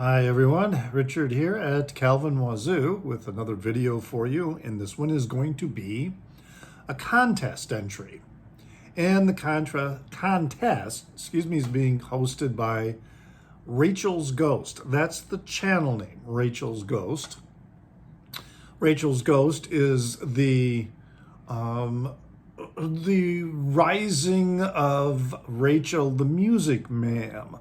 Hi everyone, Richard here at Calvin Wazoo with another video for you, and this one is going to be a contest entry. And the contest, is being hosted by Rachel's Ghost. That's the channel name, Rachel's Ghost. Rachel's Ghost is the rising of Rachel the Music Ma'am.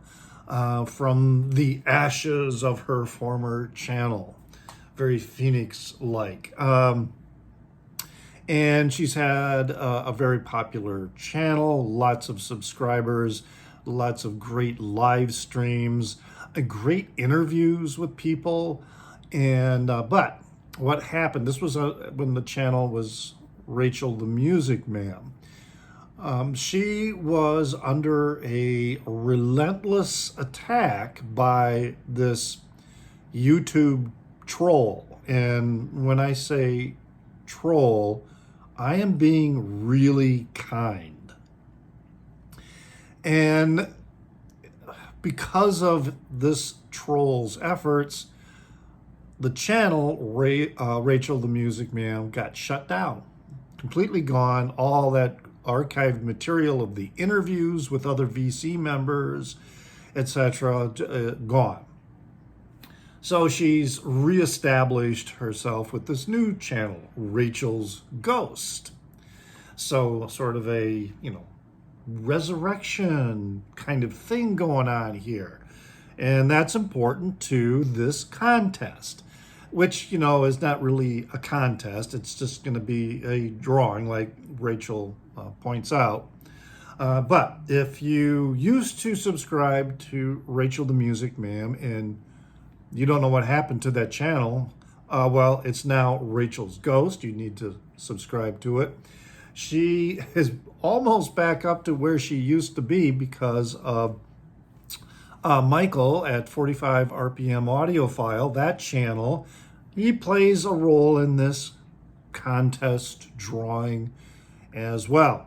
From the ashes of her former channel. Very Phoenix-like. And she's had a very popular channel, lots of subscribers, lots of great live streams, great interviews with people. And but what happened, this was when the channel was Rachel the Music Ma'am. She was under a relentless attack by this YouTube troll. And when I say troll, I am being really kind. And because of this troll's efforts, the channel, Rachel the Music Man, got shut down. Completely gone. All that archived material of the interviews with other VC members, etc., gone. So she's reestablished herself with this new channel, Rachel's Ghost. So sort of a, resurrection kind of thing going on here. And that's important to this contest, which, is not really a contest. It's just going to be a drawing, like Rachel points out. But if you used to subscribe to Rachel the Music Ma'am and you don't know what happened to that channel, well, it's now Rachel's Ghost. You need to subscribe to it. She is almost back up to where she used to be because of Michael at 45 RPM Audiophile, that channel. He plays a role in this contest drawing as well.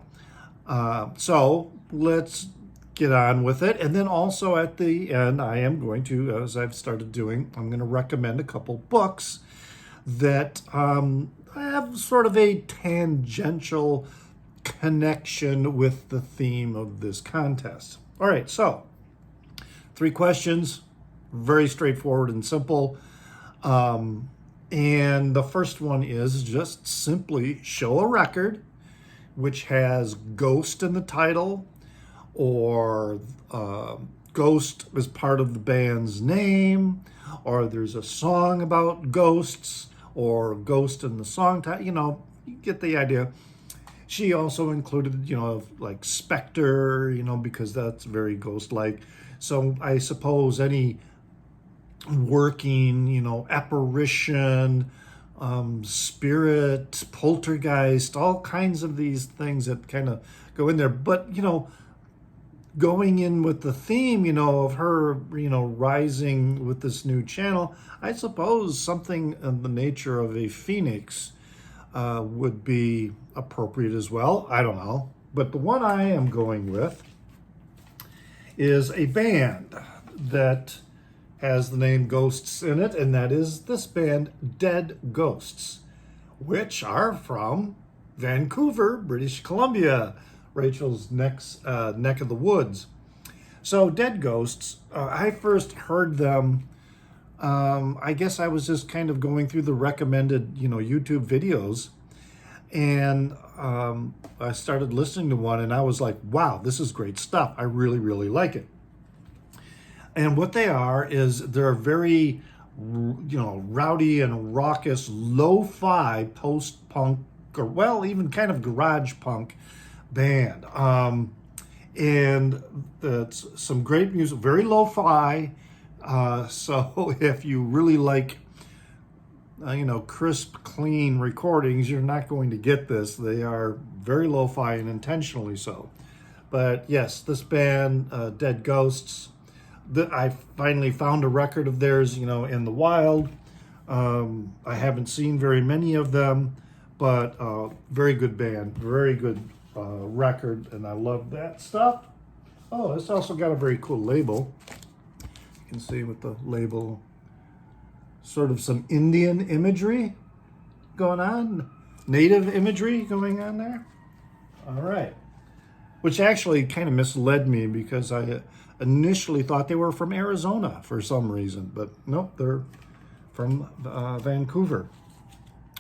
So let's get on with it. And then also at the end, I am going to, as I've started doing, I'm going to recommend a couple books that have sort of a tangential connection with the theme of this contest. All right, so 3 questions, very straightforward and simple. And the first one is just simply show a record which has Ghost in the title, or Ghost is part of the band's name, or there's a song about ghosts, or Ghost in the song title. You get the idea. She also included, like Spectre, because that's very ghost-like. So I suppose any working, apparition, spirit, poltergeist, all kinds of these things that kind of go in there. But, going in with the theme, of her, rising with this new channel, I suppose something in the nature of a phoenix would be appropriate as well. I don't know. But the one I am going with is a band that has the name Ghosts in it, and that is this band, Dead Ghosts, which are from Vancouver, British Columbia, Rachel's neck of the woods. So Dead Ghosts, I first heard them, I guess I was just kind of going through the recommended, YouTube videos, and I started listening to one, and I was like, wow, this is great stuff. I really, really like it. And what they are is they're very, rowdy and raucous, lo-fi post-punk, or well, even kind of garage punk band. And it's some great music, very lo-fi. So if you really like, crisp, clean recordings, you're not going to get this. They are very lo-fi and intentionally so. But yes, this band, Dead Ghosts, I finally found a record of theirs, in the wild. I haven't seen very many of them, but very good band, very good record, and I love that stuff. Oh, it's also got a very cool label. can see with the label, sort of some Indian imagery going on, native imagery going on there. All right. Which actually kind of misled me because I initially thought they were from Arizona for some reason, but nope, they're from Vancouver.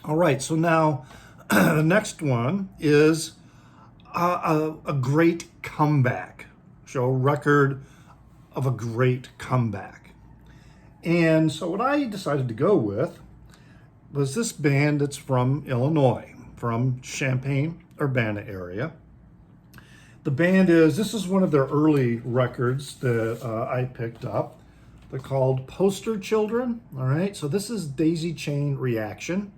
All right, so now the next one is a great comeback. Show a record of a great comeback. And so what I decided to go with was this band that's from Illinois, from Champaign-Urbana area. The band this is one of their early records that I picked up. They're called Poster Children, all right? So this is Daisy Chain Reaction.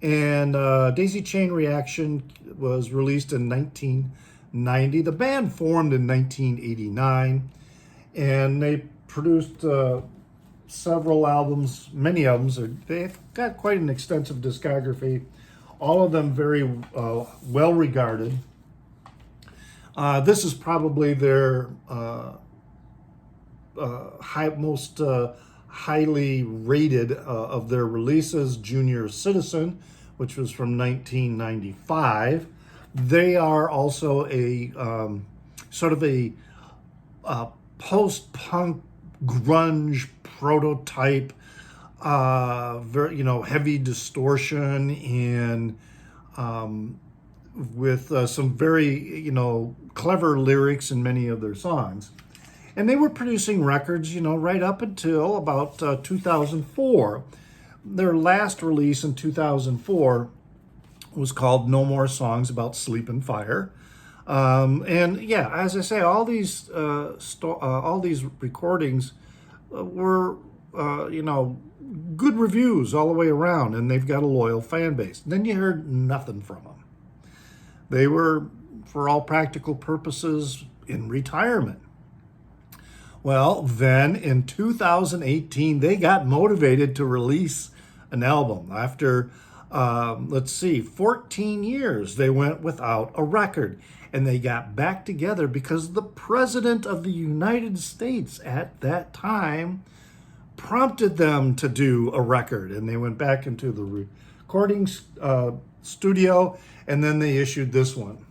And Daisy Chain Reaction was released in 1990. The band formed in 1989, and they produced several albums, many albums. They've got quite an extensive discography, all of them very well regarded. This is probably their most highly rated of their releases, Junior Citizen, which was from 1995. They are also a sort of a post-punk grunge prototype, very, heavy distortion and with some very, clever lyrics in many of their songs. And they were producing records, right up until about 2004. Their last release in 2004 was called No More Songs About Sleep and Fire. And yeah, as I say, all these recordings were, good reviews all the way around, and they've got a loyal fan base. Then you heard nothing from them. They were, for all practical purposes, in retirement. Well, then in 2018, they got motivated to release an album. After, 14 years, they went without a record. And they got back together because the President of the United States at that time prompted them to do a record. And they went back into the recording studio, and then they issued this one,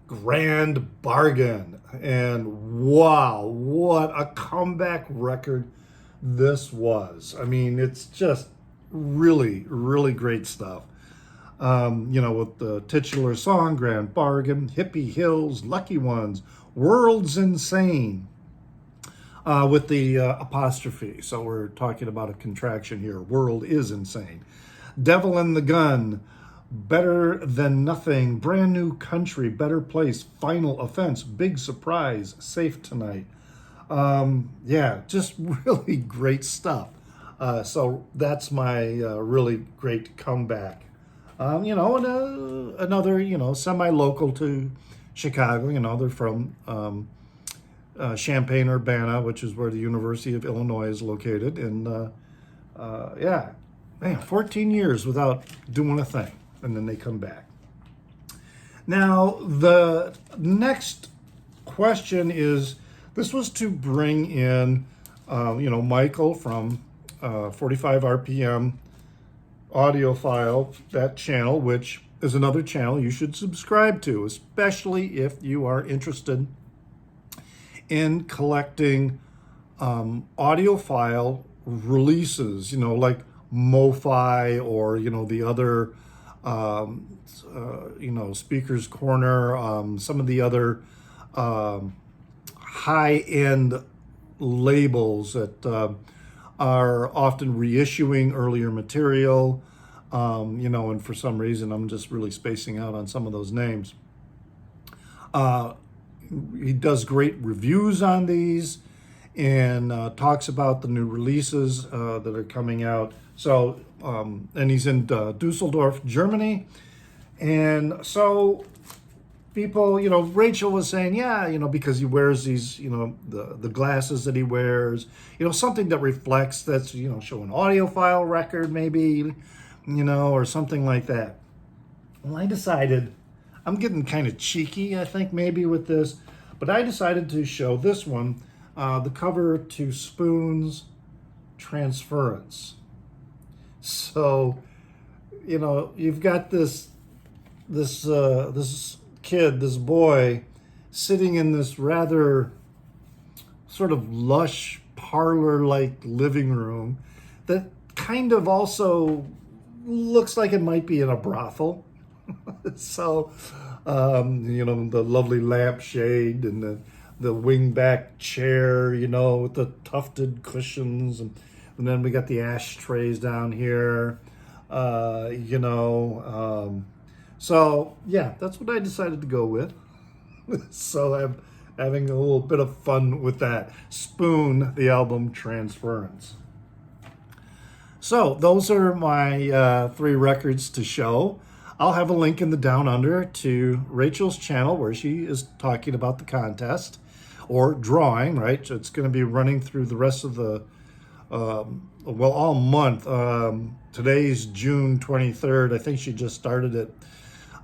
Grand Bargain. And wow, what a comeback record this was. I mean, it's just really, really great stuff. With the titular song, Grand Bargain, Hippie Hills, Lucky Ones, World's Insane, with the apostrophe. So we're talking about a contraction here. World is insane. Devil in the Gun, Better Than Nothing, Brand New Country, Better Place, Final Offense, Big Surprise, Safe Tonight. Just really great stuff. So that's my really great comeback. Another, semi-local to Chicago. They're from Champaign-Urbana, which is where the University of Illinois is located. And 14 years without doing a thing. And then they come back. Now, the next question is, this was to bring in, Michael from 45 RPM Audiophile, that channel, which is another channel you should subscribe to, especially if you are interested in collecting audiophile releases, like MoFi or, the other, Speaker's Corner, some of the other high-end labels that are often reissuing earlier material, and for some reason I'm just really spacing out on some of those names. He does great reviews on these and talks about the new releases that are coming out. So, and he's in Dusseldorf, Germany. And so people, Rachel was saying, because he wears these, the glasses that he wears, something that reflects that's, show an audiophile record maybe, or something like that. Well, I decided, I'm getting kind of cheeky, I think, maybe with this, but I decided to show this one the cover to Spoon's Transference. So, you know, you've got this kid, this boy, sitting in this rather sort of lush parlor-like living room that kind of also looks like it might be in a brothel. So, you know, the lovely lampshade and the wing-back chair, you know, with the tufted cushions, and then we got the ashtrays down here, you know. So, yeah, that's what I decided to go with. So I'm having a little bit of fun with that. Spoon, the album Transference. So those are my 3 records to show. I'll have a link in the down under to Rachel's channel where she is talking about the contest or drawing, right? So it's going to be running through the rest of the, well, all month. Today's June 23rd. I think she just started it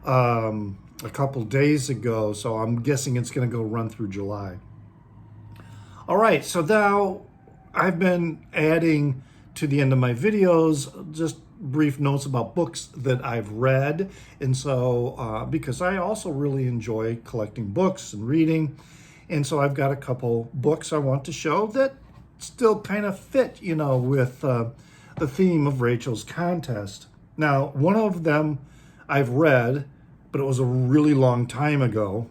a couple days ago, so I'm guessing it's going to go run through July. All right, so now I've been adding to the end of my videos just brief notes about books that I've read, and so because I also really enjoy collecting books and reading, and so I've got a couple books I want to show that still kind of fit, you know, with the theme of Rachel's contest. Now, one of them I've read, but it was a really long time ago.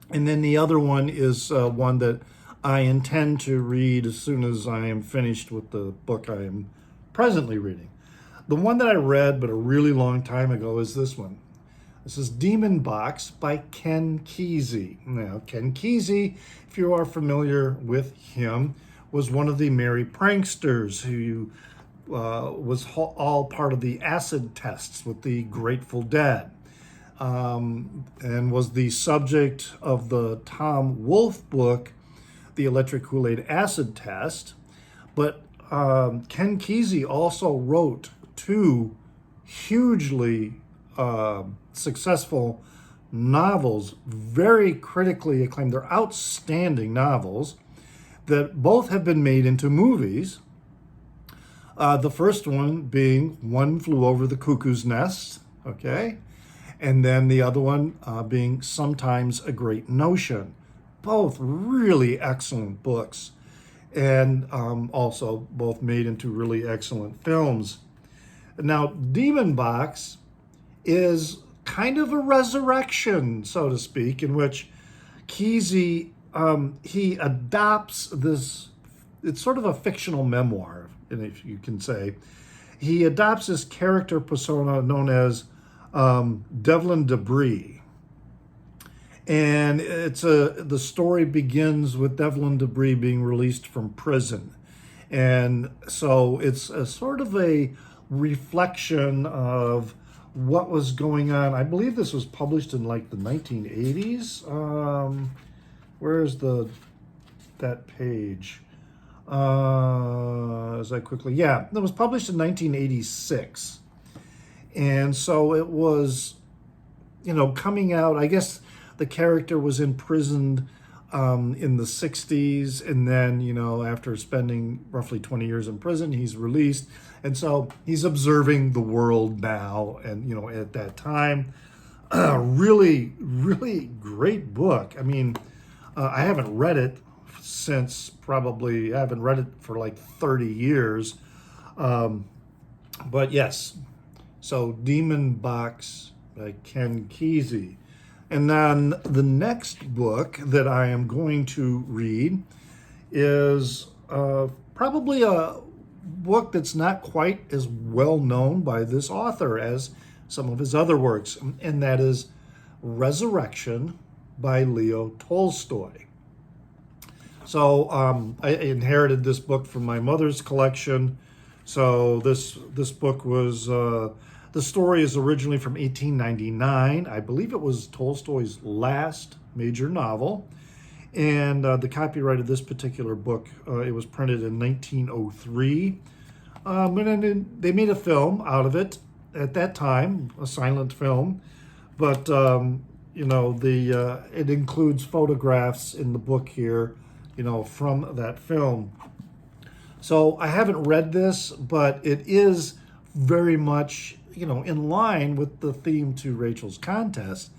And then the other one is one that I intend to read as soon as I am finished with the book I am presently reading. The one that I read, but a really long time ago, is this one. This is Demon Box by Ken Kesey. Now, Ken Kesey, if you are familiar with him, was one of the merry pranksters who was all part of the acid tests with the Grateful Dead. And was the subject of the Tom Wolfe book, The Electric Kool-Aid Acid Test. But Ken Kesey also wrote 2 hugely successful novels, very critically acclaimed. They're outstanding novels that both have been made into movies. The first one being One Flew Over the Cuckoo's Nest, okay? And then the other one being Sometimes a Great Notion. Both really excellent books, and also both made into really excellent films. Now, Demon Box is kind of a resurrection, so to speak, in which Kesey, he adopts this, it's sort of a fictional memoir, if you can say. He adopts this character persona known as Devlin Debris. And the story begins with Devlin Debris being released from prison. And so it's a sort of a reflection of what was going on. I believe this was published in like the 1980s. Where's that page? As I quickly, yeah, it was published in 1986. And so it was, you know, coming out, I guess the character was imprisoned in the 60s, and then, you know, after spending roughly 20 years in prison, he's released. And so he's observing the world now, and, you know, at that time, really, really great book. I mean, I haven't read it since probably, I haven't read it for like 30 years. But yes, so Demon Box by Ken Kesey. And then the next book that I am going to read is probably a book that's not quite as well known by this author as some of his other works, and that is Resurrection by Leo Tolstoy. So I inherited this book from my mother's collection. So this book was, the story is originally from 1899. I believe it was Tolstoy's last major novel. And the copyright of this particular book, it was printed in 1903. And then they made a film out of it at that time, a silent film. But, you know, it includes photographs in the book here from that film. So I haven't read this, but it is very much, in line with the theme to Rachel's contest.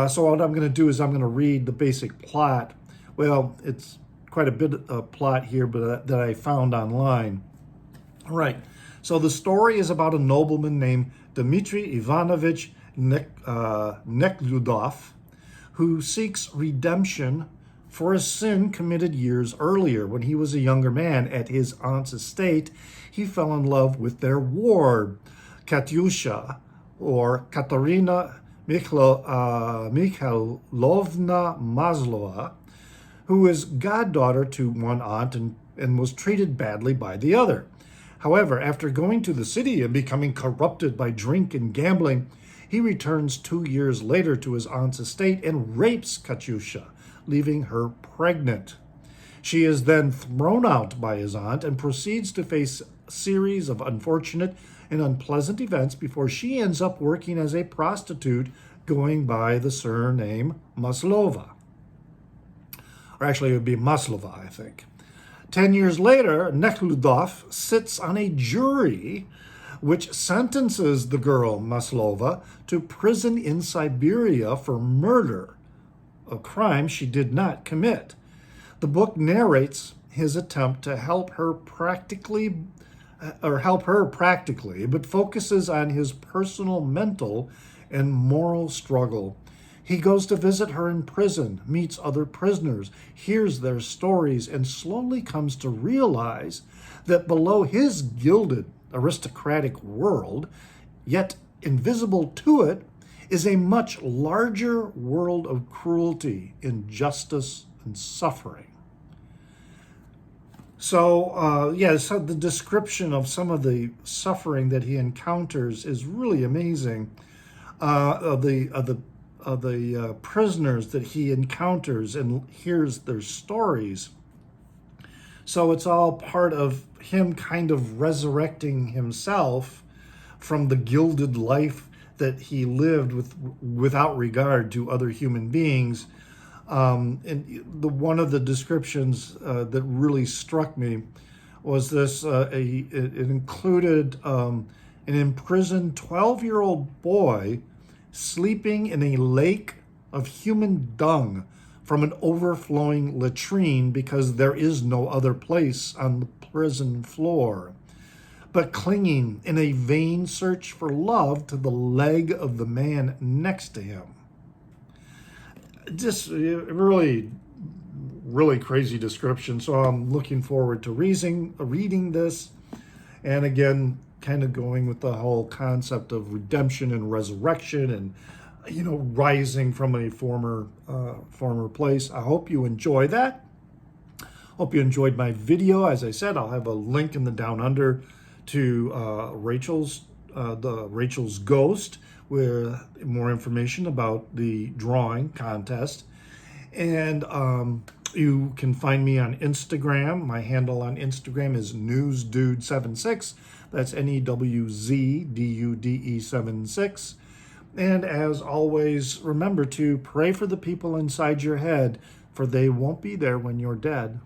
So what I'm going to do is I'm going to read the basic plot. Well, it's quite a bit of plot here, but that I found online. All right. So the story is about a nobleman named Dmitry Ivanovich Nekhlyudov, who seeks redemption for a sin committed years earlier. When he was a younger man at his aunt's estate, he fell in love with their ward, Katyusha, or Katerina Mikhailovna Maslova, who is goddaughter to one aunt and was treated badly by the other. However, after going to the city and becoming corrupted by drink and gambling, he returns 2 years later to his aunt's estate and rapes Katyusha, leaving her pregnant. She is then thrown out by his aunt and proceeds to face a series of unfortunate and unpleasant events before she ends up working as a prostitute going by the surname Maslova. Or actually, it would be Maslova, I think. 10 years later, Nekhlyudov sits on a jury which sentences the girl, Maslova, to prison in Siberia for murder, a crime she did not commit. The book narrates his attempt to help her practically, but focuses on his personal, mental, and moral struggle. He goes to visit her in prison, meets other prisoners, hears their stories, and slowly comes to realize that below his gilded, aristocratic world, yet invisible to it, is a much larger world of cruelty, injustice, and suffering. So, so the description of some of the suffering that he encounters is really amazing. Of the prisoners that he encounters and hears their stories. So it's all part of him kind of resurrecting himself from the gilded life that he lived without regard to other human beings. And one of the descriptions that really struck me was this. It included an imprisoned 12-year-old boy sleeping in a lake of human dung from an overflowing latrine because there is no other place on the prison floor, but clinging in a vain search for love to the leg of the man next to him. Just really, really crazy description. So I'm looking forward to reading this. And again, kind of going with the whole concept of redemption and resurrection and, rising from a former place. I hope you enjoy that. Hope you enjoyed my video. As I said, I'll have a link in the down under to Rachel's Ghost, where more information about the drawing contest. And you can find me on Instagram. My handle on Instagram is newsdude76. That's NEWZDUDE76. And as always, remember to pray for the people inside your head, for they won't be there when you're dead.